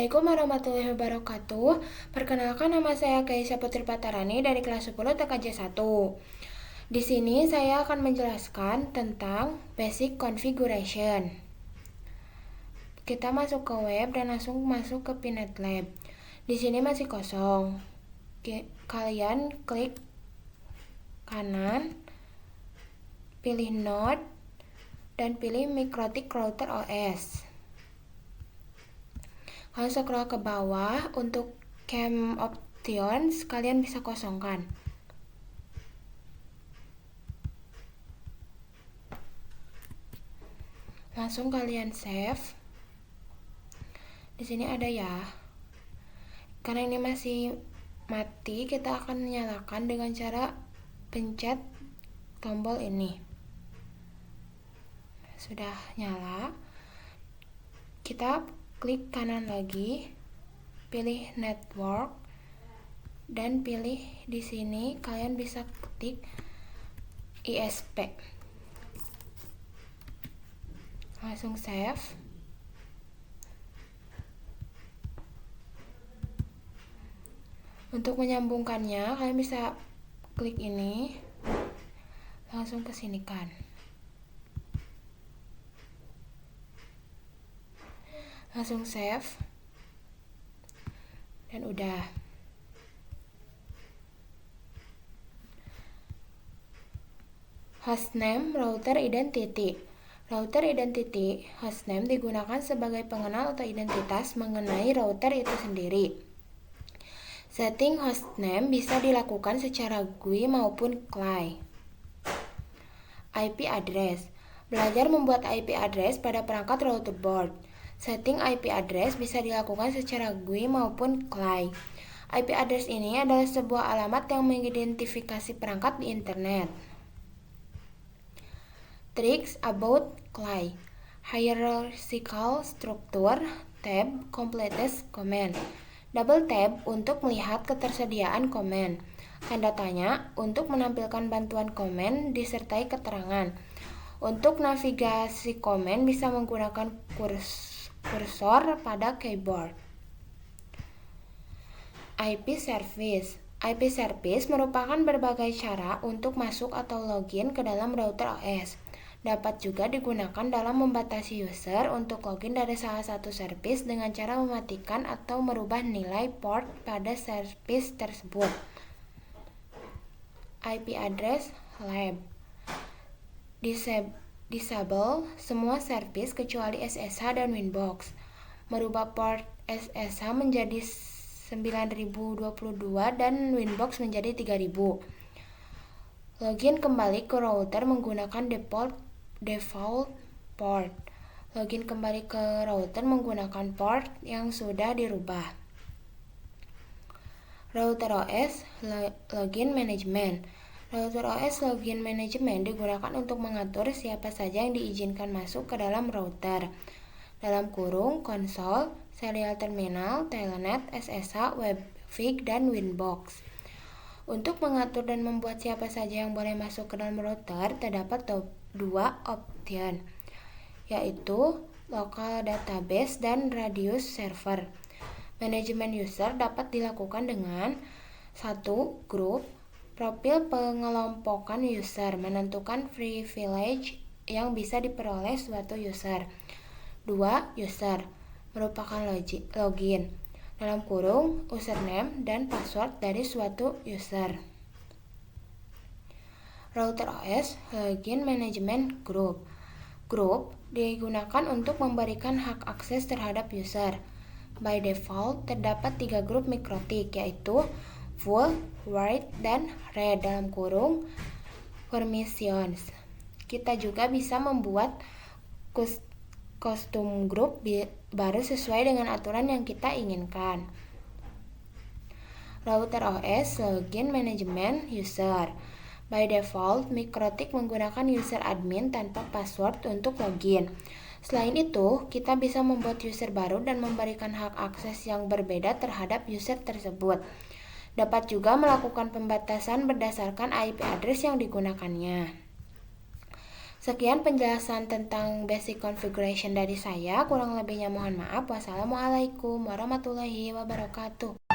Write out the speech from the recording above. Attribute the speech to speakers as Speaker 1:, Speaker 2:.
Speaker 1: Assalamualaikum warahmatullahi wabarakatuh. Perkenalkan, nama saya Kaisya Putri Patarani dari kelas 10 TKJ 1. Di sini saya akan menjelaskan tentang basic configuration. Kita masuk ke web dan langsung masuk ke Pinet Lab. Di sini masih kosong. Kalian klik kanan, pilih Node, dan pilih Mikrotik Router OS. Kalau scroll ke bawah, untuk Cam Options kalian bisa kosongkan. Langsung kalian save. Di sini ada ya. Karena ini masih mati, kita akan menyalakan dengan cara pencet tombol ini. Sudah nyala, kita klik kanan lagi, pilih network, dan pilih di sini kalian bisa ketik ISP. Langsung save. Untuk menyambungkannya, kalian bisa klik ini, langsung kesinikan. Langsung save. Dan udah. Hostname, router identity. Router identity, hostname digunakan sebagai pengenal atau identitas mengenai router itu sendiri. Setting hostname bisa dilakukan secara GUI maupun CLI. IP address. Belajar membuat IP address pada perangkat router board. Setting IP address bisa dilakukan secara GUI maupun CLI. IP address ini adalah sebuah alamat yang mengidentifikasi perangkat di internet. Tricks about CLI. Hierarchical structure. Tab completes command. Double tab untuk melihat ketersediaan komen. Tanda tanya untuk menampilkan bantuan komen disertai keterangan. Untuk navigasi komen bisa menggunakan kursor pada keyboard. IP service. IP service merupakan berbagai cara untuk masuk atau login ke dalam router OS. Dapat juga digunakan dalam membatasi user untuk login dari salah satu service dengan cara mematikan atau merubah nilai port pada service tersebut. IP address lab. Disable semua service kecuali SSH dan Winbox. Merubah port SSH menjadi 9022 dan Winbox menjadi 3000. Login kembali ke router menggunakan default port. Login kembali ke router menggunakan port yang sudah dirubah. Router OS Login Management. Router OS Login Management digunakan untuk mengatur siapa saja yang diizinkan masuk ke dalam router. Dalam kurung, konsol, serial terminal, telnet, SSH, webvik, dan Winbox. Untuk mengatur dan membuat siapa saja yang boleh masuk ke dalam router, terdapat dua option, yaitu local database dan radius server. Manajemen user dapat dilakukan dengan 1. Grup, profil pengelompokan user, menentukan privilege yang bisa diperoleh suatu user. 2. User, merupakan login, dalam kurung, username dan password dari suatu user. Router OS Login Management Group. Grup digunakan untuk memberikan hak akses terhadap user. By default, terdapat 3 grup mikrotik, yaitu full, wide, dan read dalam kurung permissions. Kita juga bisa membuat custom group baru sesuai dengan aturan yang kita inginkan. Router OS Login Management User. By default, mikrotik menggunakan user admin tanpa password untuk login. Selain itu, kita bisa membuat user baru dan memberikan hak akses yang berbeda terhadap user tersebut. Dapat juga melakukan pembatasan berdasarkan IP address yang digunakannya. Sekian penjelasan tentang basic configuration dari saya. Kurang lebihnya mohon maaf. Wassalamualaikum warahmatullahi wabarakatuh.